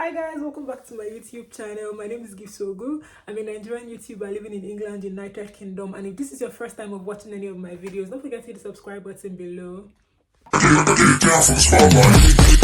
Hi guys, welcome back to my YouTube channel. My name is Gisogu. I'm a Nigerian YouTuber living in England, United Kingdom. And if this is your first time of watching any of my videos, don't forget to hit the subscribe button below. I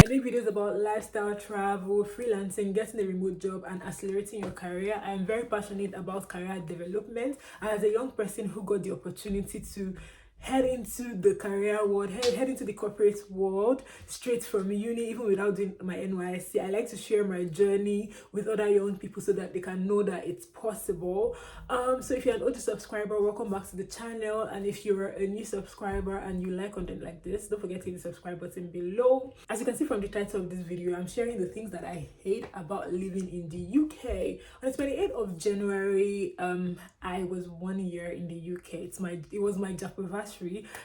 make videos about lifestyle, travel, freelancing, getting a remote job, and accelerating your career. I am very passionate about career development. And as a young person who got the opportunity to head into the career world, head into the corporate world straight from uni, even without doing my NYSC. I like to share my journey with other young people so that they can know that it's possible. So if you're an old subscriber, welcome back to the channel. And if you're a new subscriber and you like content like this, don't forget to hit the subscribe button below. As you can see from the title of this video, I'm sharing the things that I hate about living in the UK. On the 28th of January, I was 1 year in the UK. It was my Japanversary,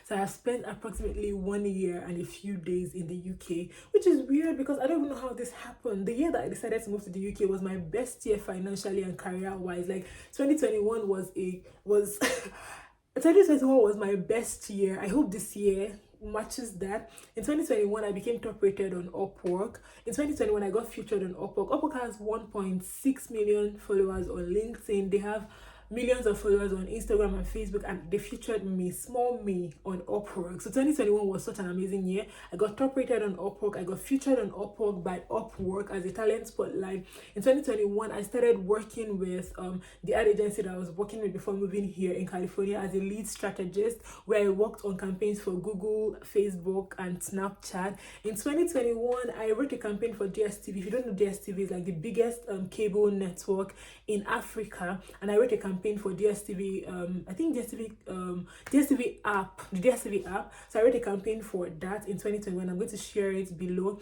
so I have spent approximately 1 year and a few days in the UK, which is weird because I don't even know how this happened. The year that I decided to move to the UK was my best year financially and career wise. Like 2021 was 2021 was my best year. I hope this year matches that. In 2021, I became top rated on Upwork. In 2021, I got featured on Upwork. Upwork has 1.6 million followers on LinkedIn. They have millions of followers on Instagram and Facebook, and they featured me, small me, on Upwork. So 2021 was such an amazing year. I got top rated on Upwork. I got featured on Upwork by Upwork as a talent spotlight. In 2021, I started working with the ad agency that I was working with before moving here in California as a lead strategist, where I worked on campaigns for Google, Facebook, and Snapchat. In 2021, I wrote a campaign for DSTV. If you don't know, DSTV is like the biggest cable network in Africa, and I wrote a campaign for DSTV, I think DSTV app, the DSTV app. So I wrote a campaign for that in 2021. I'm going to share it below.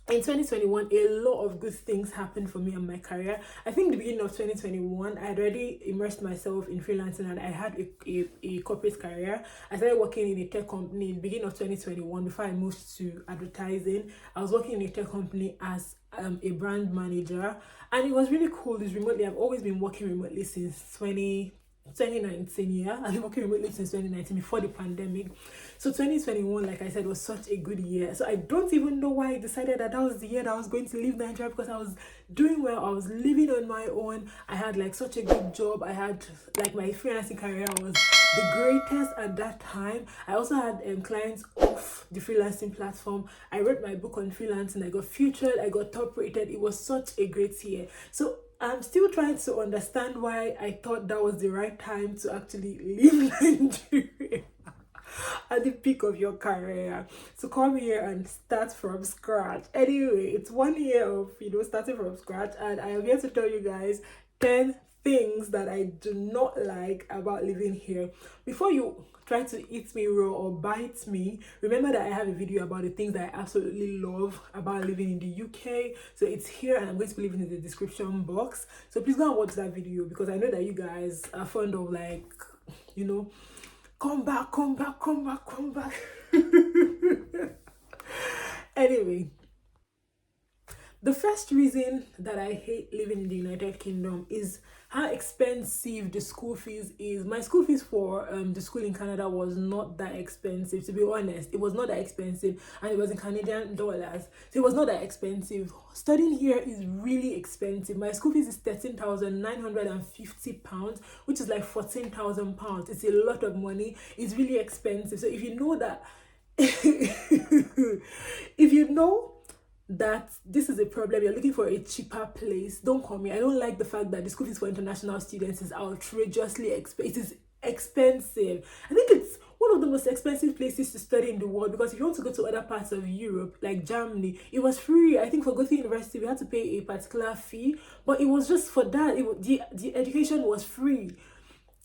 In 2021, a lot of good things happened for me and my career. I think the beginning of 2021, I had already immersed myself in freelancing and I had a corporate career. I started working in a tech company in the beginning of 2021 before I moved to advertising. I was working in a tech company as a brand manager, and it was really cool. It's remotely. I've always been working remotely since 2019. Yeah, I've been working remotely since 2019, before the pandemic. So 2021, like I said, was such a good year. So I don't even know why I decided that was the year that I was going to leave Nigeria, because I was doing well. I was living on my own. I had like such a good job. I had like my freelancing career was the greatest at that time. I also had clients off the freelancing platform. I wrote my book on freelancing. I got featured. I got top rated. It was such a great year. So I'm still trying to understand why I thought that was the right time to actually leave Nigeria at the peak of your career, to come here and start from scratch. Anyway, it's 1 year of starting from scratch, and I am here to tell you guys 10 things that I do not like about living here. Before you try to eat me raw or bite me, remember that I have a video about the things that I absolutely love about living in the UK. So it's here, and I'm going to be leaving in the description box. So please go and watch that video, because I know that you guys are fond of come back. Anyway, the first reason that I hate living in the United Kingdom is how expensive the school fees is. My school fees for the school in Canada was not that expensive, to be honest. It was not that expensive, and it was in Canadian dollars, so it was not that expensive. Studying here is really expensive. My school fees is £13,950, which is like £14,000. It's a lot of money. It's really expensive. So if you know that, if you know that this is a problem, you're looking for a cheaper place, don't come here. I don't like the fact that the school fees for international students is outrageously expensive. It is expensive. I think it's one of the most expensive places to study in the world, because if you want to go to other parts of Europe, like Germany, it was free. I think for Goethe University, we had to pay a particular fee, but it was just for that. The education was free.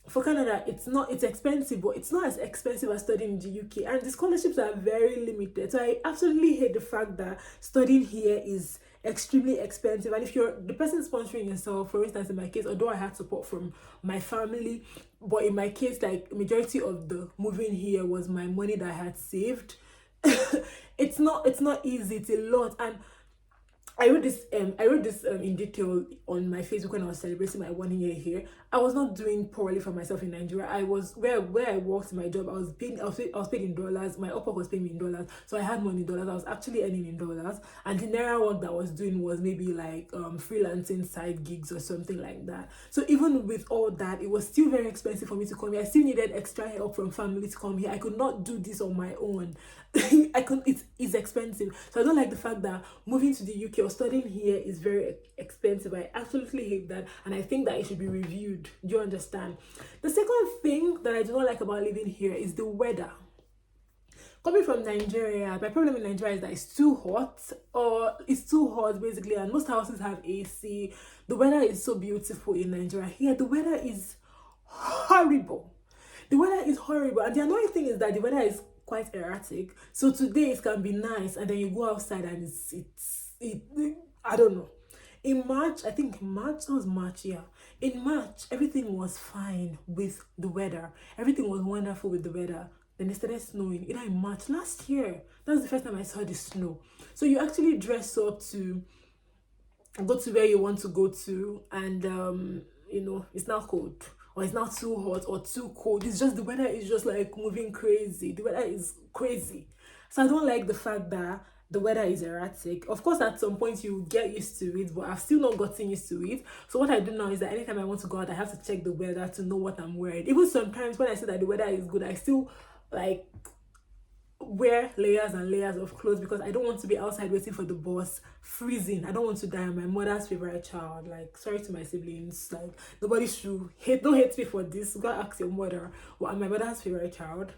For Canada, it's expensive, but it's not as expensive as studying in the UK, and the scholarships are very limited. So I absolutely hate the fact that studying here is extremely expensive. And if you're the person sponsoring yourself, for instance, in my case, although I had support from my family, but in my case, like, majority of the moving here was my money that I had saved. It's not easy. It's a lot. And I wrote this in detail on my Facebook when I was celebrating my 1 year here. I was not doing poorly for myself in Nigeria. I was where I worked my job. I was paid in dollars. My upper was paying me in dollars, so I had money in dollars. I was actually earning in dollars, and the naira work that I was doing was maybe like freelancing side gigs or something like that. So even with all that, it was still very expensive for me to come here. I still needed extra help from family to come here. I could not do this on my own. I could. It's expensive, so I don't like the fact that moving to the UK or studying here is very expensive. I absolutely hate that, and I think that it should be reviewed. Do you understand? The second thing that I do not like about living here is the weather. Coming from Nigeria, my problem in Nigeria is that it's too hot basically, and most houses have AC. The weather is so beautiful in Nigeria. Here, the weather is horrible. The weather is horrible, and the annoying thing is that the weather is quite erratic. So today it can be nice, and then you go outside and I don't know. In March, I think March, that was March, yeah. In March, everything was fine with the weather. Everything was wonderful with the weather. Then it started snowing, either in March last year. That was the first time I saw the snow. So you actually dress up to go to where you want to go to, and it's not cold, or it's not too hot or too cold. It's just the weather is just like moving crazy. The weather is crazy. So I don't like the fact that the weather is erratic. Of course, at some point you get used to it, but I've still not gotten used to it. So what I do now is that anytime I want to go out, I have to check the weather to know what I'm wearing. Even sometimes when I say that the weather is good, I still like wear layers and layers of clothes, because I don't want to be outside waiting for the bus freezing. I don't want to die. I'm my mother's favorite child. Like, sorry to my siblings, like nobody should don't hate me for this. Go ask your mother. Well, I'm my mother's favorite child.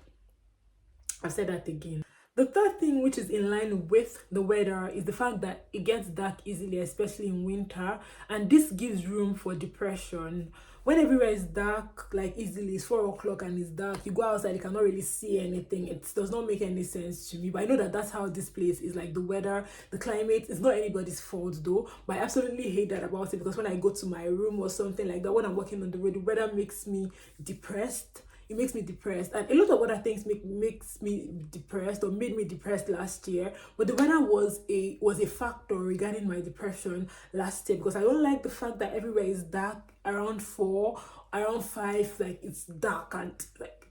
I've said that again. The third thing, which is in line with the weather, is the fact that it gets dark easily, especially in winter, and this gives room for depression. When everywhere is dark, like easily, it's 4 o'clock and it's dark, you go outside, you cannot really see anything. It does not make any sense to me, but I know that that's how this place is. Like the weather, the climate, it's not anybody's fault though, but I absolutely hate that about it, because when I go to my room or something like that, when I'm walking on the road, the weather makes me depressed. It makes me depressed, and a lot of other things makes me depressed, or made me depressed last year. But the weather was a factor regarding my depression last year, because I don't like the fact that everywhere is dark around 4, around 5, like it's dark, and like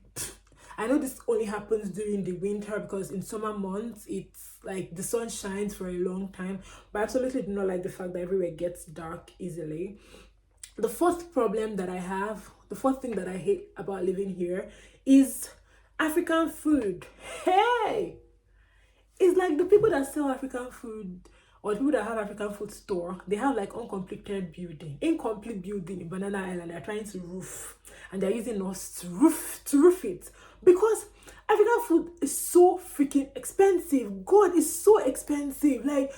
I know this only happens during the winter, because in summer months it's like the sun shines for a long time, but I absolutely do not like the fact that everywhere gets dark easily. The fourth thing that I hate about living here is African food. Hey! It's like the people that sell African food, or the people that have African food store, they have like incomplete building in Banana Island. They're trying to roof, and they're using us to roof it, because African food is so freaking expensive. God, is so expensive. Like,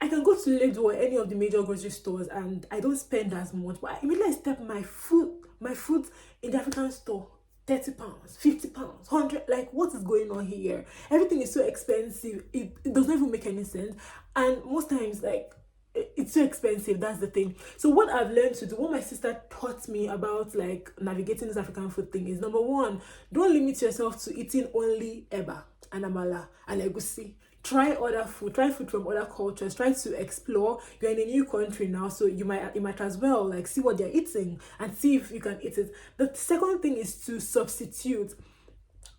I can go to Lidl or any of the major grocery stores and I don't spend as much, but immediately I step my food in the African store, £30, £50, 100. Like, what is going on here? Everything is so expensive. It does not even make any sense, and most times, like, it's so expensive. That's the thing. So what I've learned to do, what my sister taught me about like navigating this African food thing, is number one, don't limit yourself to eating only eba and amala and egusi. Try other food, try food from other cultures, try to explore. You're in a new country now, so you might as well like see what they're eating and see if you can eat it. The second thing is to substitute.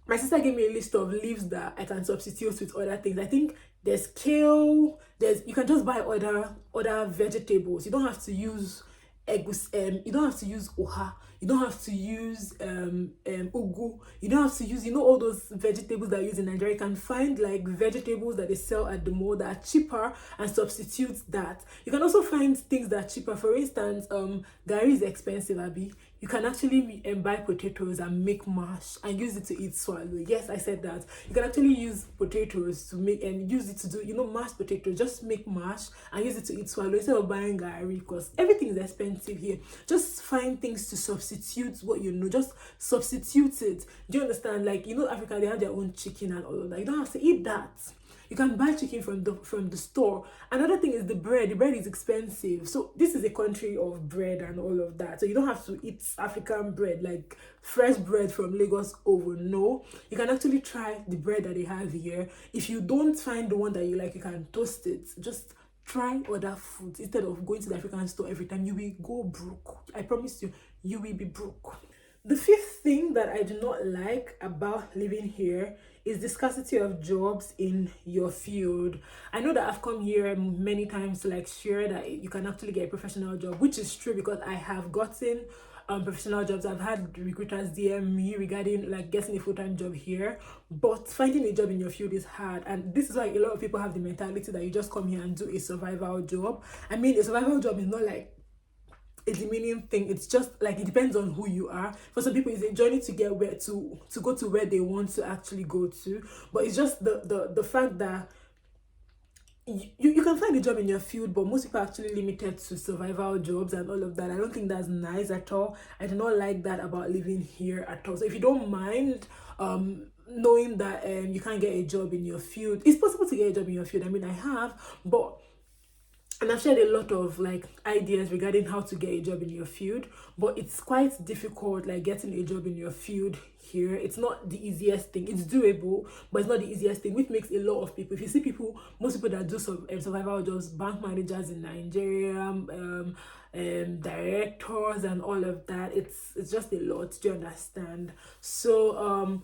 My sister gave me a list of leaves that I can substitute with other things. I think there's kale, you can just buy other vegetables. You don't have to use you don't have to use oha, you don't have to use ugu, you don't have to use all those vegetables that are used in Nigeria. You can find like vegetables that they sell at the mall that are cheaper and substitute that. You can also find things that are cheaper. For instance, gari is expensive, Abby. You can actually buy potatoes and make mash and use it to eat swallow. Yes, I said that. You can actually use potatoes to make and use it to do, mashed potatoes. Just make mash and use it to eat swallow instead of buying gari, because everything is expensive here. Just find things to substitute what you know. Just substitute it. Do you understand? Like, Africa, they have their own chicken and all of that. You don't have to eat that. You can buy chicken from the store. Another thing is the bread. The bread is expensive. So this is a country of bread and all of that. So you don't have to eat African bread, like fresh bread from Lagos oven. No, you can actually try the bread that they have here. If you don't find the one that you like, you can toast it. Just try other foods instead of going to the African store every time. You will go broke. I promise you, you will be broke. The fifth thing that I do not like about living here is the scarcity of jobs in your field. I know that I've come here many times to like share that you can actually get a professional job, which is true because I have gotten professional jobs. I've had recruiters DM me regarding like getting a full-time job here, but finding a job in your field is hard. And this is why a lot of people have the mentality that you just come here and do a survival job. I mean, a survival job is not like a demeaning thing. It's just like it depends on who you are. For some people, it's a journey to get where to go to where they want to actually go to. But it's just the fact that you can find a job in your field, but most people are actually limited to survival jobs and all of that. I don't think that's nice at all. I do not like that about living here at all. So if you don't mind knowing that you can't get a job in your field, it's possible to get a job in your field. I mean, I have, and I've shared a lot of like ideas regarding how to get a job in your field, but it's quite difficult, like getting a job in your field here. It's not the easiest thing. It's doable, but it's not the easiest thing, which makes a lot of people, if you see people, most people that do survival jobs, bank managers in Nigeria, directors and all of that, it's just a lot. Do you understand? So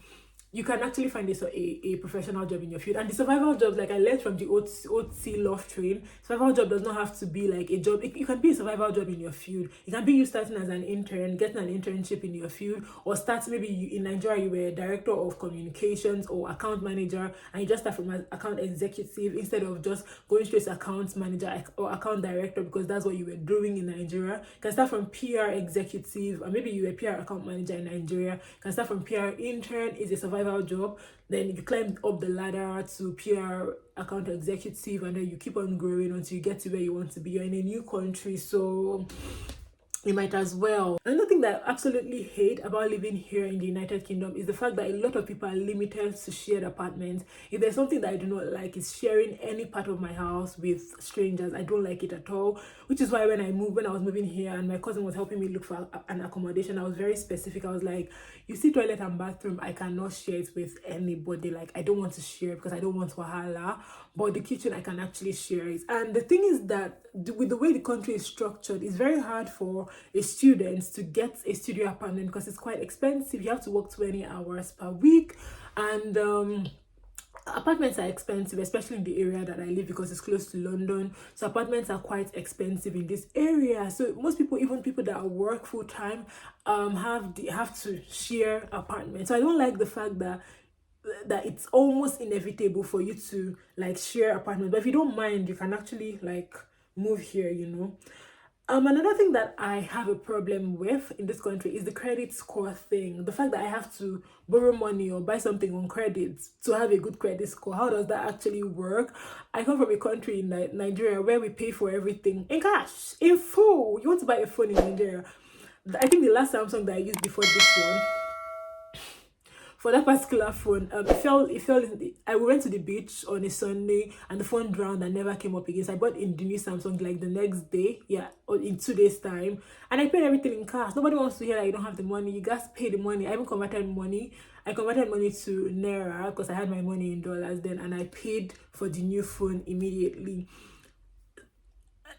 you can actually find a professional job in your field. And the survival jobs, like I learned from the OT Love Train, survival job does not have to be like a job. It can be a survival job in your field. It can be you starting as an intern, getting an internship in your field, or start maybe in Nigeria, you were a director of communications or account manager, and you just start from an account executive instead of just going straight to account manager or account director because that's what you were doing in Nigeria. You can start from PR executive, or maybe you were a PR account manager in Nigeria. You can start from PR intern, is a survival job, then you climb up the ladder to PR account executive, and then you keep on growing until you get to where you want to be. You're in a new country, so you might as well. Another thing that I absolutely hate about living here in the United Kingdom is the fact that a lot of people are limited to shared apartments. If there's something that I do not like, is sharing any part of my house with strangers. I don't like it at all, which is why when I was moving here and my cousin was helping me look for an accommodation, I was very specific. I was like, you see toilet and bathroom, I cannot share it with anybody. Like, I don't want to share because I don't want wahala, but the kitchen I can actually share it. And the thing is that with the way the country is structured, it's very hard for a student to get a studio apartment because it's quite expensive. You have to work 20 hours per week, and apartments are expensive, especially in the area that I live because it's close to London. So apartments are quite expensive in this area. So most people, even people that work full time, have to share apartments. So I don't like the fact that it's almost inevitable for you to like share apartment. But if you don't mind, you can actually like move here, you know. Another thing that I have a problem with in this country is the credit score thing. The fact that I have to borrow money or buy something on credit to have a good credit score. How does that actually work? I come from a country in Nigeria where we pay for everything in cash, in full. You want to buy a phone in Nigeria? I think the last Samsung that I used before this one, for that particular phone, I went to the beach on a Sunday and the phone drowned and never came up again. So I bought in the new Samsung like the next day, or in 2 days time, and I paid everything in cash. Nobody wants to hear that you don't have the money. You guys pay the money. I even converted money. I converted money to Naira because I had my money in dollars then, and I paid for the new phone immediately.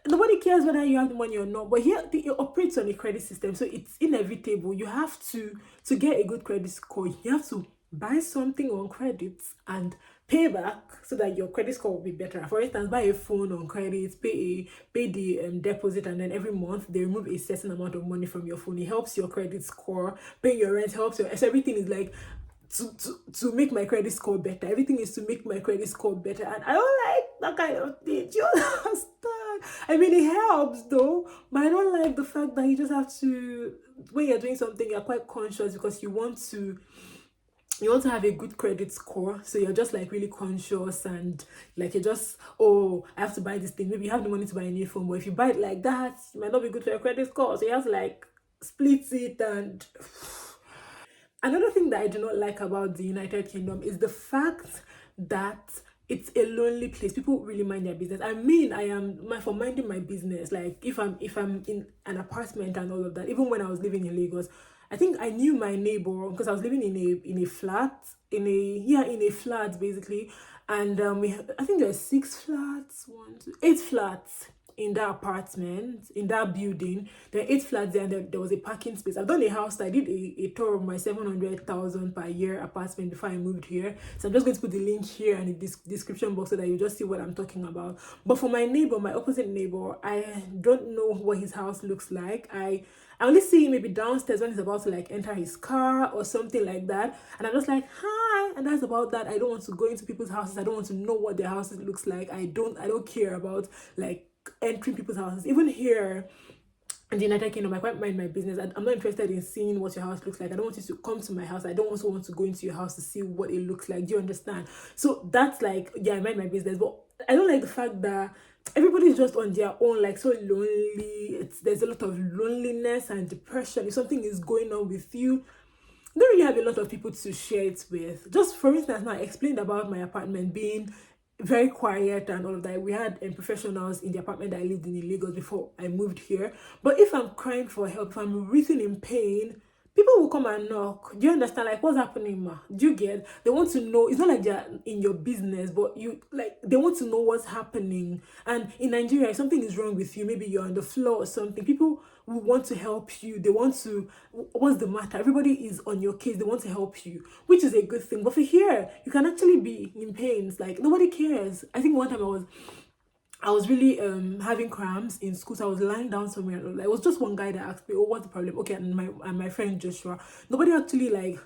Nobody cares whether you have the money or not, but here it operates on a credit system, so it's inevitable. You have to get a good credit score, you have to buy something on credit and pay back so that your credit score will be better. For instance, buy a phone on credit, pay the deposit, and then every month they remove a certain amount of money from your phone. It helps your credit score. Paying your rent helps your, so everything is like to make my credit score better. Everything is to make my credit score better, and I don't like that kind of thing. Do you understand? I mean, it helps though, but I don't like the fact that you just have to, when you're doing something, you're quite conscious because you want to have a good credit score. So you're just like really conscious, and like you're just, oh, I have to buy this thing. Maybe you have the money to buy a new phone, but if you buy it like that, it might not be good for your credit score. So you have to like split it. And another thing that I do not like about the United Kingdom is the fact that it's a lonely place. People really mind their business. I mean, I am for minding my business. Like if I'm in an apartment and all of that, even when I was living in Lagos, I think I knew my neighbor because I was living in a flat, in a flat basically. And I think there are 6 flats, 8 flats in that apartment, in that building. There are 8 flats there, and there was a parking space. I've done a house. I did a tour of my 700,000 per year apartment before I moved here. So I'm just going to put the link here and in the description box so that you just see what I'm talking about. But for my neighbor, my opposite neighbor, I don't know what his house looks like. I only see him maybe downstairs when he's about to like enter his car or something like that. And I'm just like, hi. And that's about that. I don't want to go into people's houses. I don't want to know what their houses looks like. I don't care about like entering people's houses. Even here in the United Kingdom, I quite mind my business. I'm not interested in seeing what your house looks like. I don't want you to come to my house. I don't also want to go into your house to see what it looks like. Do you understand? So that's like, yeah, I mind my business. But I don't like the fact that everybody's just on their own, like so lonely. There's a lot of loneliness and depression. If something is going on with you, you don't really have a lot of people to share it with. Just for instance, now I explained about my apartment being very quiet and all of that. We had professionals in the apartment that I lived in Lagos before I moved here. But if I'm crying for help, if I'm breathing in pain, people will come and knock. Do you understand? Like, what's happening, ma? Do you get? They want to know. It's not like they're in your business, but they want to know what's happening. And in Nigeria, if something is wrong with you, maybe you're on the floor or something, people will want to help you. They want to, what's the matter? Everybody is on your case. They want to help you, which is a good thing. But for here, you can actually be in pain. It's like, nobody cares. I think one time I was really having cramps in school, so I was lying down somewhere. It was just one guy that asked me, "Oh, what's the problem?" Okay, and my friend Joshua. Nobody actually like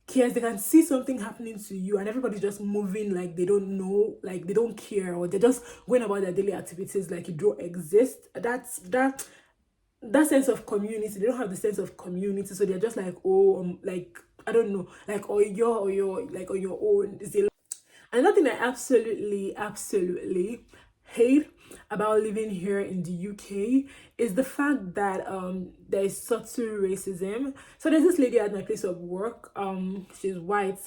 cares. They can see something happening to you, and everybody's just moving like they don't know, like they don't care, or they're just going about their daily activities like you don't exist. That sense of community. They don't have the sense of community, so they're just like, oh, like I don't know, like or you're like on your own. Another thing I absolutely hate about living here in the UK is the fact that there is subtle racism. So there's this lady at my place of work. She's white.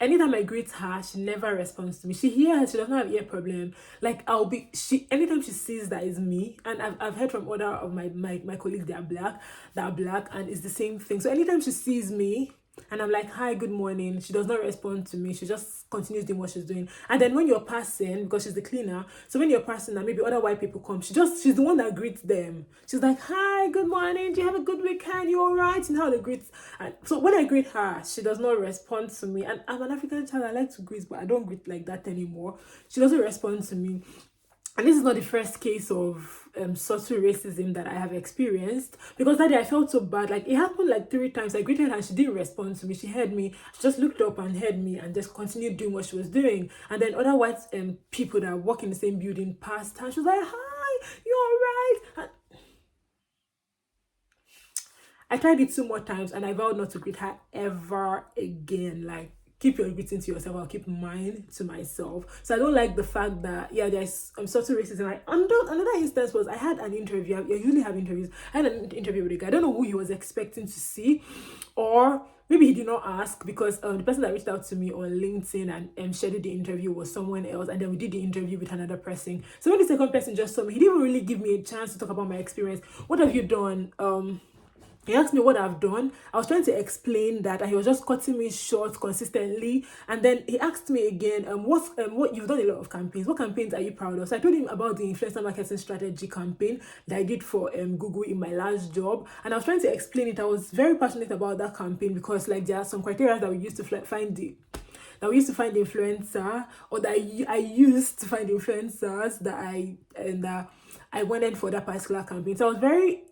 Anytime I greet her, she never responds to me. She hears, she doesn't have ear problem. Like anytime she sees that it's me, and I've heard from other of my colleagues that are black, and it's the same thing. So anytime she sees me, and I'm like, hi, good morning, she does not respond to me. She just continues doing what she's doing. And then when you're passing, because she's the cleaner, so when you're passing and maybe other white people come, she's the one that greets them. She's like, hi, good morning, do you have a good weekend? You all right? And how they greet. And so when I greet her, she does not respond to me. And I'm an African child, I like to greet, but I don't greet like that anymore. She doesn't respond to me. And this is not the first case of subtle racism that I have experienced, because that day I felt so bad. Like, it happened like 3 times. I greeted her and she didn't respond to me. She heard me, she just looked up and heard me and just continued doing what she was doing. And then other white people that work in the same building passed her. She was like, hi, you all right? And I tried it 2 more times and I vowed not to greet her ever again. Like, keep your greeting to yourself. I'll keep mine to myself. So I don't like the fact that, yeah, there's subtle racism. Another instance was I had an interview. I usually have interviews. I had an interview with a guy. I don't know who he was expecting to see, or maybe he did not ask, because the person that reached out to me on LinkedIn and scheduled the interview was someone else, and then we did the interview with another person. So when the second person just saw me, he didn't really give me a chance to talk about my experience. What have you done? He asked me what I've done. I was trying to explain that, and he was just cutting me short consistently. And then he asked me again, what you've done a lot of campaigns. What campaigns are you proud of? So I told him about the influencer marketing strategy campaign that I did for Google in my last job. And I was trying to explain it. I was very passionate about that campaign because like there are some criteria that we used to find the influencer, or that I used to find influencers that I went in for that particular campaign. So I was very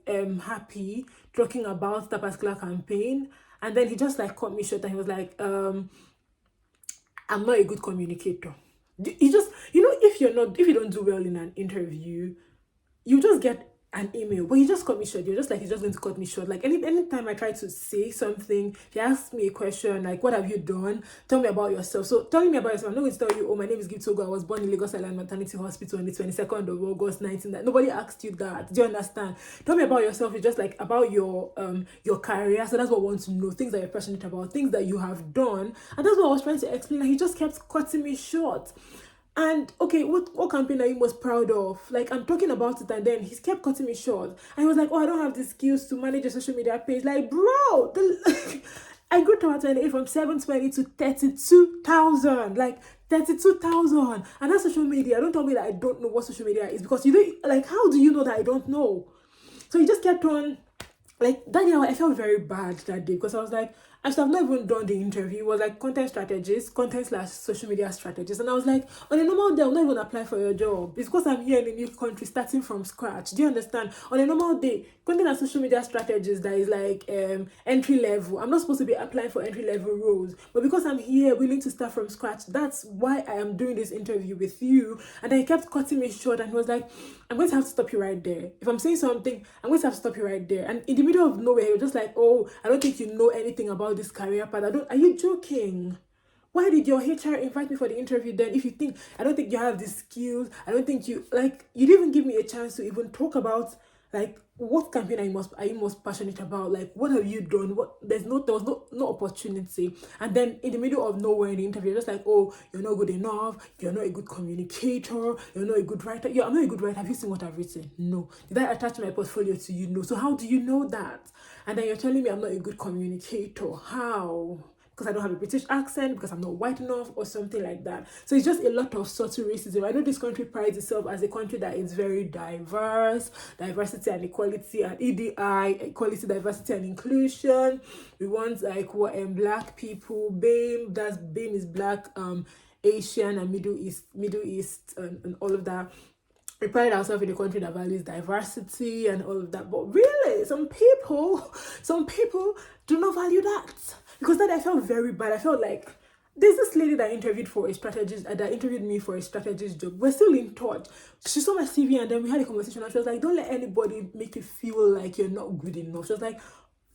happy talking about that particular campaign. And then he just like cut me short and he was like, I'm not a good communicator. He just, if you don't do well in an interview, you just get an email, but he just cut me short. You're just like, he's just going to cut me short. Like anytime I try to say something, he asks me a question like, what have you done? Tell me about yourself. So telling me about yourself, I'm not going to tell you, oh, my name is Giptogo. I was born in Lagos Island Maternity Hospital on the 22nd of August 19. That nobody asked you that. Do you understand? Tell me about yourself. It's just like about your career. So that's what I want to know. Things that you're passionate about, things that you have done. And that's what I was trying to explain. And he just kept cutting me short. And okay, what campaign are you most proud of? Like, I'm talking about it, and then he kept cutting me short. And he was like, oh, I don't have the skills to manage a social media page. Like, bro, I grew to 28 from 720 to 32,000. Like, 32,000. And that's social media. Don't tell me that I don't know what social media is, because you don't, like, how do you know that I don't know? So he just kept on, like, that day I felt very bad that day, because I was like, I should have not even done the interview. It was like content slash social media strategist. And I was like, on a normal day, I'll not even apply for your job. It's because I'm here in a new country starting from scratch. Do you understand? On a normal day, content and social media strategist that is like entry level. I'm not supposed to be applying for entry level roles. But because I'm here willing to start from scratch, that's why I am doing this interview with you. And then he kept cutting me short, and he was like, I'm going to have to stop you right there. If I'm saying something, I'm going to have to stop you right there. And in the middle of nowhere, he was just like, oh, I don't think you know anything about this career path. Are you joking? Why did your HR invite me for the interview then? If you think, I don't think you have the skills, I don't think you, like, you didn't even give me a chance to even talk about, like, what campaign are you most passionate about? Like, what have you done? There was no opportunity. And then in the middle of nowhere in the interview, just like, oh, you're not good enough, you're not a good communicator, you're not a good writer. Yeah, I'm not a good writer. Have you seen what I've written? No. Did I attach my portfolio to you? No. So how do you know that? And then you're telling me I'm not a good communicator. How? Because I don't have a British accent, because I'm not white enough, or something like that. So it's just a lot of subtle racism. I know this country prides itself as a country that is very diverse, diversity and equality, and EDI, equality, diversity and inclusion. We want like black people, BAME is black, Asian and Middle East, and all of that. We pride ourselves in a country that values diversity and all of that. But really, some people do not value that. Because then I felt very bad. I felt like there's this lady that interviewed me for a strategist job. We're still in touch. She saw my CV, and then we had a conversation, and she was like, don't let anybody make you feel like you're not good enough. She was like,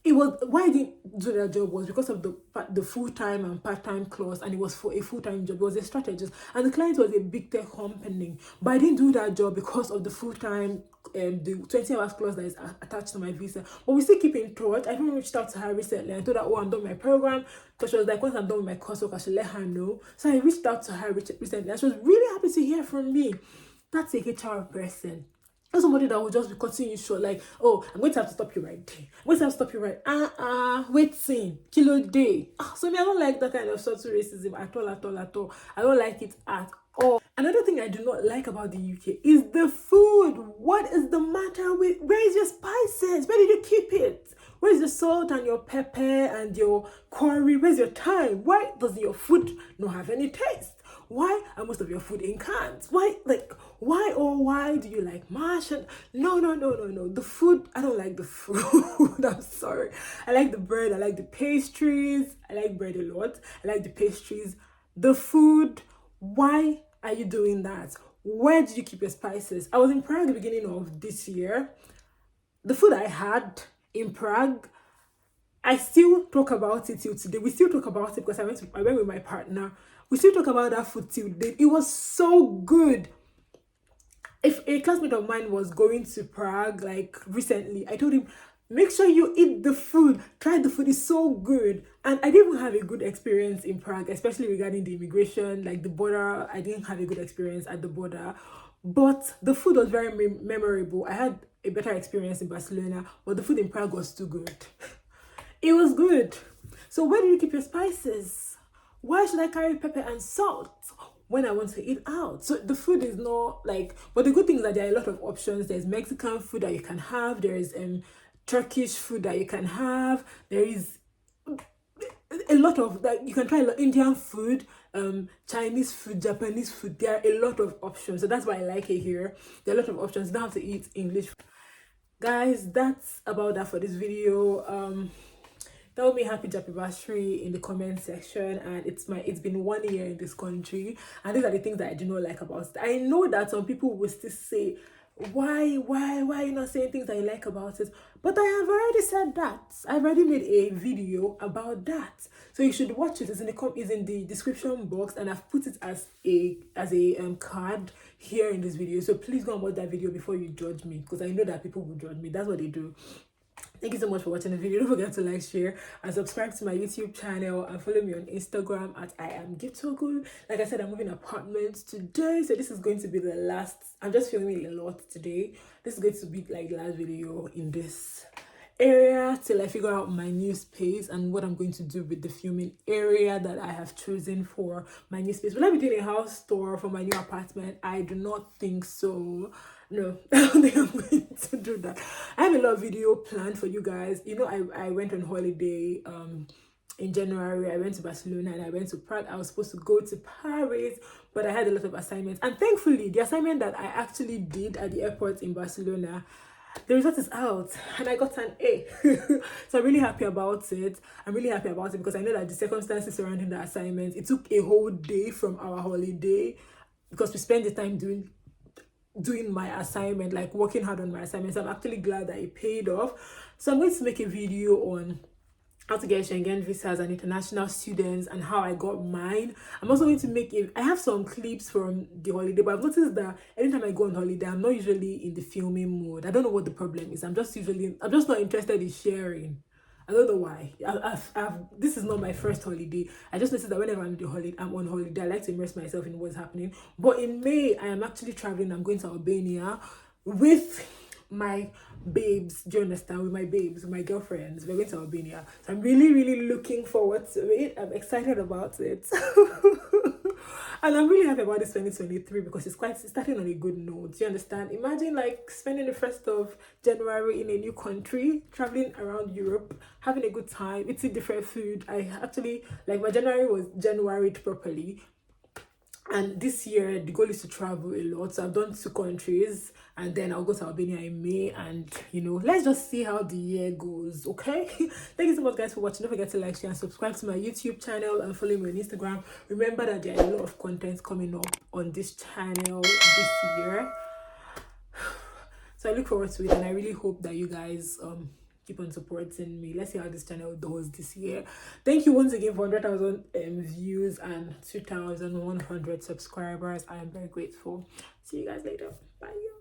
why I didn't do that job was because of the full-time and part-time clause, and it was for a full-time job. It was a strategist, and the client was a big tech company, but I didn't do that job because of the full-time the 20 hours clause that is attached to my visa. But we still keep in touch. I even reached out to her recently. I told her, oh, I'm done my program, because she was like, once I'm done with my coursework, I should let her know. So I reached out to her recently, and she was really happy to hear from me. That's a HR person. Not somebody that will just be cutting you short, like, oh, I'm going to have to stop you right there. I'm going to have to stop you right. Waiting, kilo day. So me, I don't like that kind of subtle racism at all. I don't like it at all. Another thing I do not like about the UK is the food. What is the matter with, where is your spices? Where did you keep it? Where's the salt and your pepper and your curry? Where's your thyme? Why does your food not have any taste? Why are most of your food in cans? Why do you like mash? No. The food, I don't like the food. I'm sorry. I like the bread. I like the pastries. I like bread a lot. I like the pastries. The food, why are you doing that? Where did you keep your spices? I was in Prague at the beginning of this year. The food I had in Prague, I still talk about it till today. We still talk about it because I went with my partner. We still talk about that food till today. It was so good. If a classmate of mine was going to Prague like recently, I told him, make sure you eat the food. Try the food. It's so good. And I didn't have a good experience in Prague, especially regarding the immigration, like the border. I didn't have a good experience at the border. But the food was very memorable. I had a better experience in Barcelona, but the food in Prague was too good. It was good. So where do you keep your spices? Why should I carry pepper and salt when I want to eat out? So the food is not like, but the good thing is that there are a lot of options. There's Mexican food that you can have. There is Turkish food that you can have. There is a lot of that you can try. Indian food, Chinese food, Japanese food. There are a lot of options. So that's why I like it here. There are a lot of options. You don't have to eat English. Guys, that's about that for this video. Tell me happy Piggyvest in the comment section. And it's been 1 year in this country, and these are the things that I do not like about it. I know that some people will still say, why are you not saying things that you like about it? But I have already said that. I've already made a video about that, so you should watch it. It's in the description box, and I've put it as a card here in this video. So please go and watch that video before you judge me, because I know that people will judge me. That's what they do. Thank you so much for watching the video. Don't forget to like, share, and subscribe to my YouTube channel, and follow me on Instagram at IamGitoGood. Like I said, I'm moving apartments today, so this is going to be the last. I'm just filming a lot today. This is going to be like the last video in this area till I figure out my new space and what I'm going to do with the filming area that I have chosen for my new space. Will I be doing a house tour for my new apartment? I do not think so. No, I don't think I'm going to do that. I have a lot of video planned for you guys. You know, I went on holiday in January. I went to Barcelona and I went to Prague. I was supposed to go to Paris, but I had a lot of assignments, and thankfully the assignment that I actually did at the airport in Barcelona, the result is out and I got an A. So I'm really happy about it. I'm really happy about it because I know that the circumstances surrounding the assignment, it took a whole day from our holiday because we spent the time doing my assignment, like working hard on my assignments. I'm actually glad that it paid off. So I'm going to make a video on how to get Schengen visas and international students and how I got mine. I'm also going to make it. I have some clips from the holiday, but I've noticed that anytime I go on holiday, I'm not usually in the filming mode. I don't know what the problem is. I'm just not interested in sharing. I don't know why. This is not my first holiday. I just noticed that whenever I'm on holiday, I like to immerse myself in what's happening. But in May, I am actually traveling. I'm going to Albania with my babes. Do you understand? With my babes, with my girlfriends. We're going to Albania. So I'm really, really looking forward to it. I'm excited about it. And I'm really happy about this 2023 because it's starting on a good note. Do you understand? Imagine like spending the 1st of January in a new country, traveling around Europe, having a good time, eating different food. I actually, like, my January was Januaried properly. And this year, the goal is to travel a lot. So I've done 2 countries and then I'll go to Albania in May. And, you know, let's just see how the year goes, okay? Thank you so much, guys, for watching. Don't forget to like, share, and subscribe to my YouTube channel and follow me on Instagram. Remember that there are a lot of content coming up on this channel this year. So I look forward to it and I really hope that you guys keep on supporting me. Let's see how this channel does this year. Thank you once again for 100,000 views and 2,100 subscribers. I am very grateful. See you guys later. Bye.